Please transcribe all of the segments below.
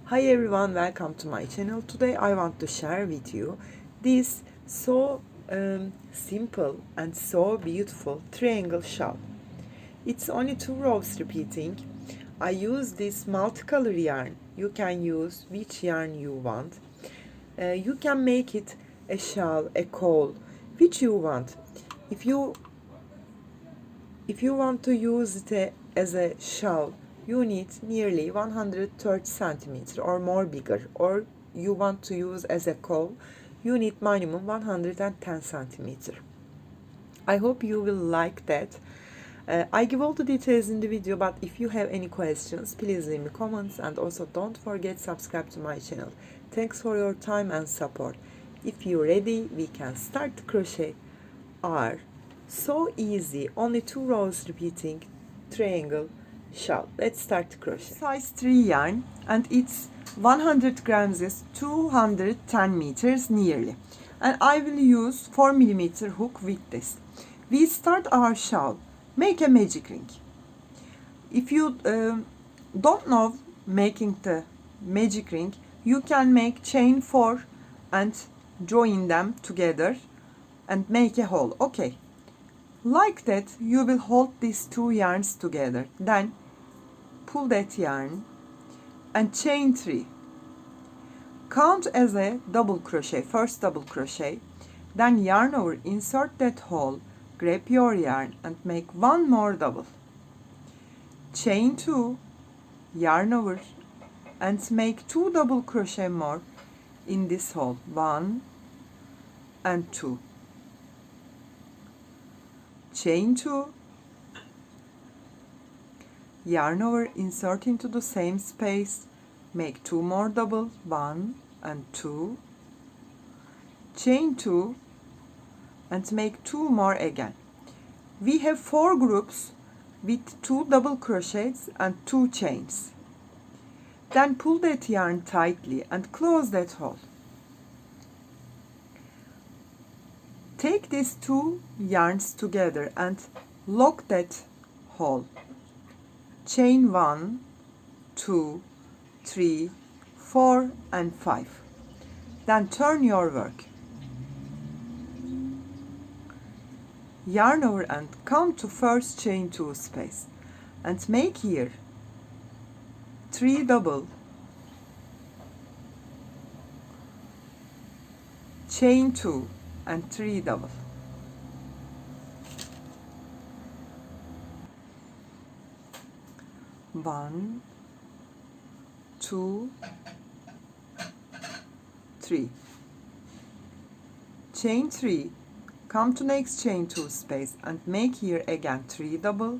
Hi everyone, welcome to my channel. Today I want to share with you this so simple and so beautiful triangle shawl. It's only 2 rows repeating. I use this multicolor yarn. You can use which yarn you want. You can make it a shawl, a caul, which you want. If you want to use it as a shawl, you need nearly 130 centimeter or more bigger, or you want to use as a caul, you need minimum 110 centimeter. I hope you will like that. I give all the details in the video, but if you have any questions, please leave me comments, and also don't forget subscribe to my channel. Thanks for your time and support. If you're ready, we can start to crochet our so easy, only 2 rows repeating triangle shawl. Let's start to crochet. Size 3 yarn, and it's 100 grams is 210 meters nearly, and I will use 4mm hook with this. We start our shawl. Make a magic ring. If you don't know making the magic ring, you can make chain 4 and join them together and make a hole. Okay, like that you will hold these 2 yarns together, then pull that yarn and chain 3. Count as a double crochet, first double crochet, then yarn over, insert that hole, grab your yarn and make 1 more double, chain 2, yarn over and make 2 double crochet more in this hole, 1 and 2, chain 2, yarn over, insert into the same space, make 2 more double, 1 and 2, chain 2 and make 2 more again. We have 4 groups with 2 double crochets and 2 chains. Then pull that yarn tightly and close that hole. Take these 2 yarns together and lock that hole. Chain 1, 2, 3, 4 and 5. Then turn your work. Yarn over and come to first chain 2 space and make here 3 double, chain 2 and 3 double. One, 2, 3. Chain 3, come to next chain 2 space and make here again 3 double,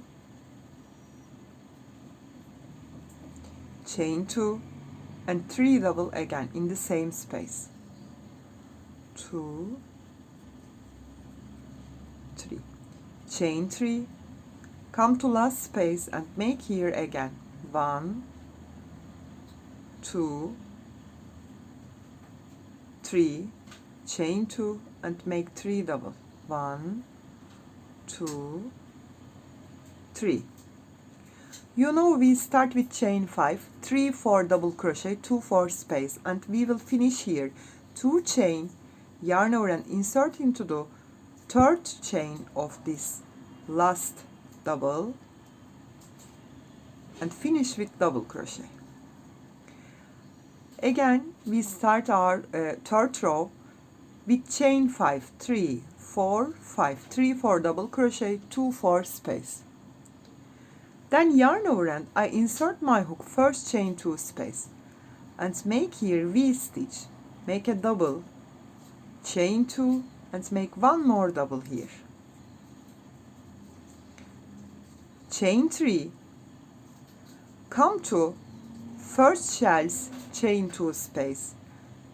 chain 2 and 3 double again in the same space, 2, 3, chain 3, come to last space and make here again 1, 2, 3, chain 2 and make 3 double, 1, 2, 3. You know we start with chain 5, 3, 4 double crochet, 2, 4 space, and we will finish here 2 chain, yarn over and insert into the 3rd chain of this last double and finish with double crochet. Again we start our 3rd row with chain 5, 3, 4, 5, 3, 4 double crochet, 2, 4 space. Then yarn over and I insert my hook first chain 2 space and make here V stitch, make a double, chain 2 and make 1 more double here, chain 3, come to first shell's chain 2 space,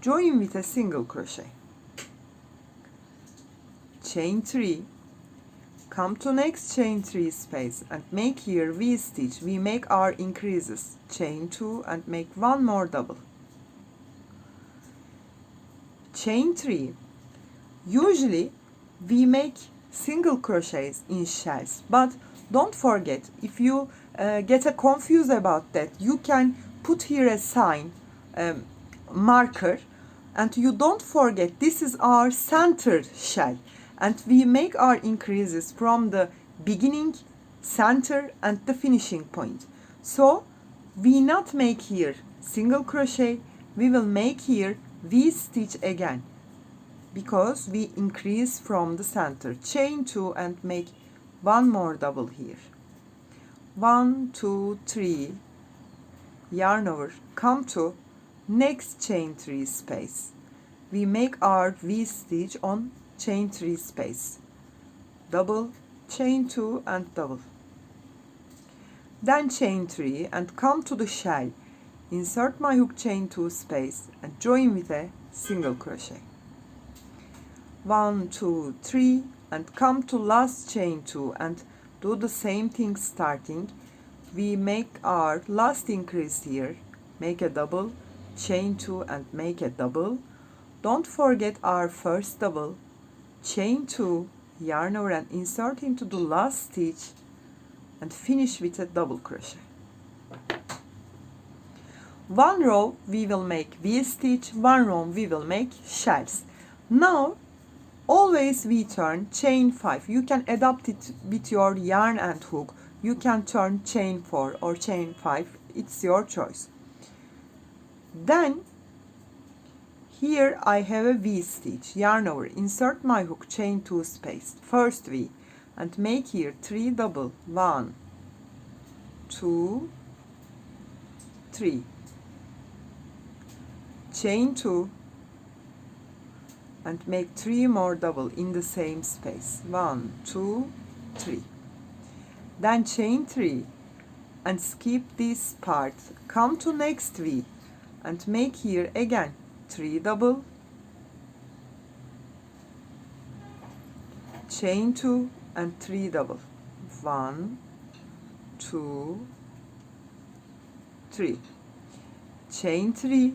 join with a single crochet, chain 3, come to next chain 3 space and make here V stitch. We make our increases, chain 2 and make 1 more double, chain 3. Usually we make single crochets in shells, but don't forget, if you get confused about that, you can put here a sign marker, and you don't forget this is our center shell, and we make our increases from the beginning, center, and the finishing point. So we not make here single crochet, we will make here V stitch again, because we increase from the center. Chain 2 and make one more double here. 1 2 3, yarn over, come to next chain 3 space. We make our V stitch on chain 3 space, double, chain 2 and double, then chain 3 and come to the shell, insert my hook, chain 2 space and join with a single crochet. 1 2 3 and come to last chain 2 and do the same thing starting. We make our last increase here, make a double, chain 2 and make a double. Don't forget our first double, chain 2, yarn over and insert into the last stitch and finish with a double crochet. One row we will make V stitch, one row we will make shells. Now always we turn chain 5. You can adapt it with your yarn and hook. You can turn chain 4 or chain 5. It's your choice. Then here I have a V stitch, yarn over, insert my hook, chain 2 space, first V, and make here 3 double, 1 2 3, chain 2 and make 3 more double in the same space, 1 2 3, then chain 3 and skip this part, come to next V and make here again 3 double, chain 2 and 3 double, 1 2 3, chain 3,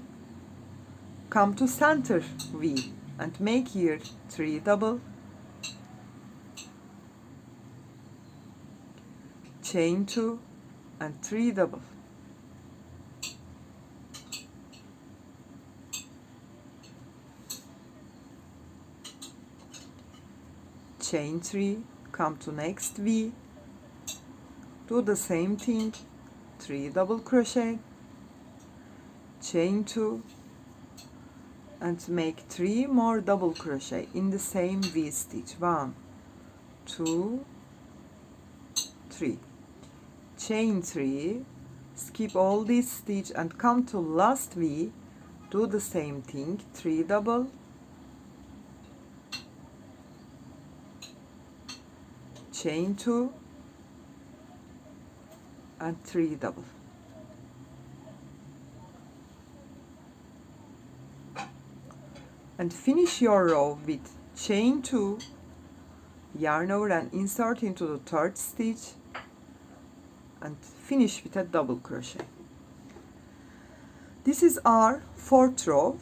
come to center V and make here 3 double, chain 2 and 3 double, chain 3, come to next V, do the same thing, 3 double crochet, chain 2 and make 3 more double crochet in the same V stitch, 1 2 3, chain 3, skip all this stitch and come to last V, do the same thing, 3 double, chain 2 and 3 double, and finish your row with chain 2, yarn over and insert into the third stitch and finish with a double crochet. This is our fourth row.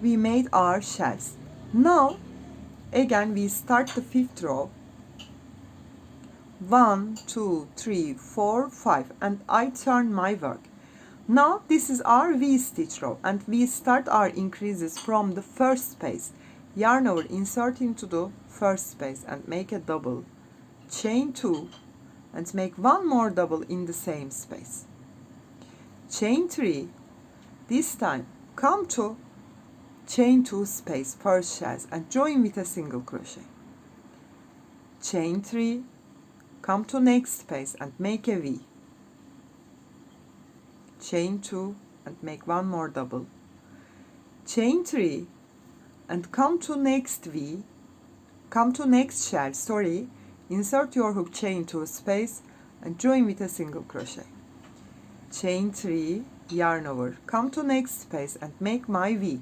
We made our shells. Now again we start the fifth row, 1 2 3 4 5, and I turn my work. Now this is our V stitch row and we start our increases from the first space, yarn over, insert into the first space and make a double, chain 2 and make 1 more double in the same space, chain 3, this time come to chain 2 space, first shells and join with a single crochet, chain 3, come to next space and make a V, chain 2 and make 1 more double, chain 3 and come to next V, come to next shell, sorry, insert your hook, chain 2 space and join with a single crochet, chain 3, yarn over, come to next space and make my V,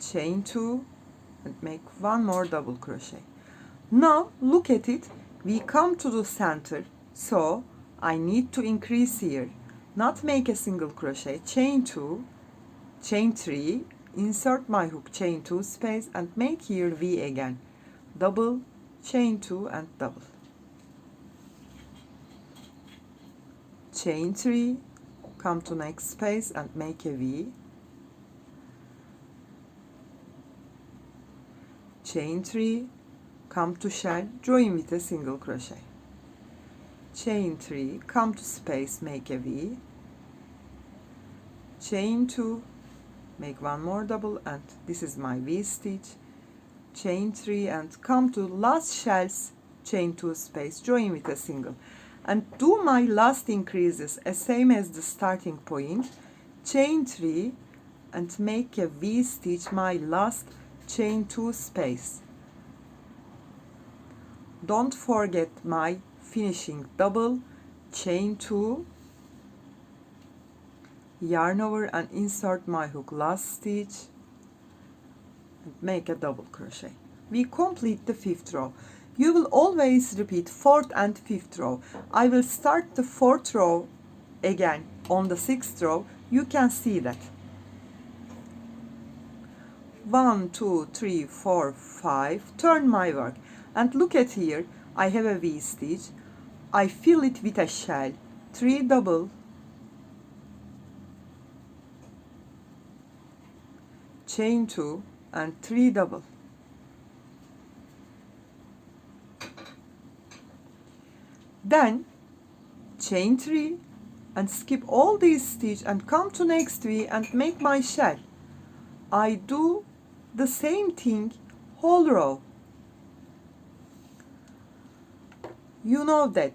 chain 2 and make 1 more double crochet. Now look at it, we come to the center, so I need to increase here, not make a single crochet, chain 2, chain 3, insert my hook, chain 2 space and make here V again, double, chain 2 and double, chain 3, come to next space and make a V, chain 3, come to shell, join with a single crochet, chain 3, come to space, make a V, chain 2, make one more double, and this is my V stitch, chain 3 and come to last shells, chain 2 space, join with a single, and do my last increases as same as the starting point, chain 3 and make a V stitch my last, chain 2 space. Don't forget my finishing double, chain 2, yarn over and insert my hook last stitch and make a double crochet. We complete the 5th row. You will always repeat 4th and 5th row. I will start the 4th row again on the 6th row. You can see that. 1, 2, 3, 4, 5. Turn my work and look at here. I have a V stitch. I fill it with a shell. 3 double, chain 2 and 3 double. Then chain 3 and skip all these stitches and come to next V and make my shell. I do the same thing whole row. You know that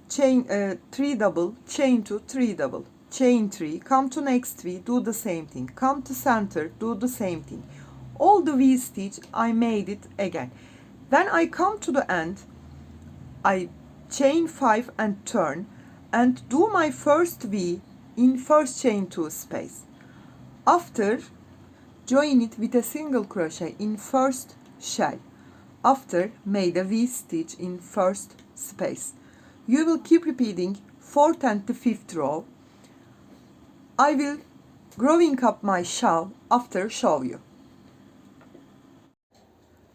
chain 3 double, chain 2, 3 double, chain 3, come to next V, do the same thing, come to center, do the same thing. All the V stitch I made it again. When I come to the end, I chain 5 and turn and do my first V in first chain 2 space. After, join it with a single crochet in first shell. After, made a V stitch in first space. You will keep repeating 4th and the 5th row. I will growing up my shawl after show you.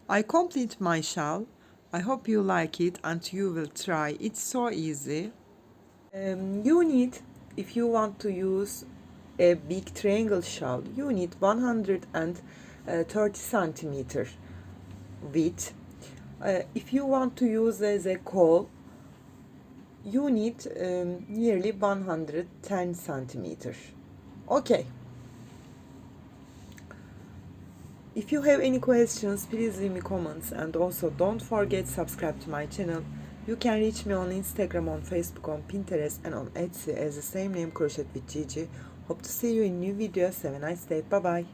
I complete my shawl. I hope you like it and you will try. It's so easy. You need, if you want to use a big triangle shawl, you need 130 centimeter width. If you want to use as a caul, you need nearly 110 centimeter. Okay. If you have any questions, please leave me comments, and also don't forget subscribe to my channel. You can reach me on Instagram, on Facebook, on Pinterest, and on Etsy as the same name, Crochet with Gigi. Hope to see you in new videos. Have a nice day. Bye bye.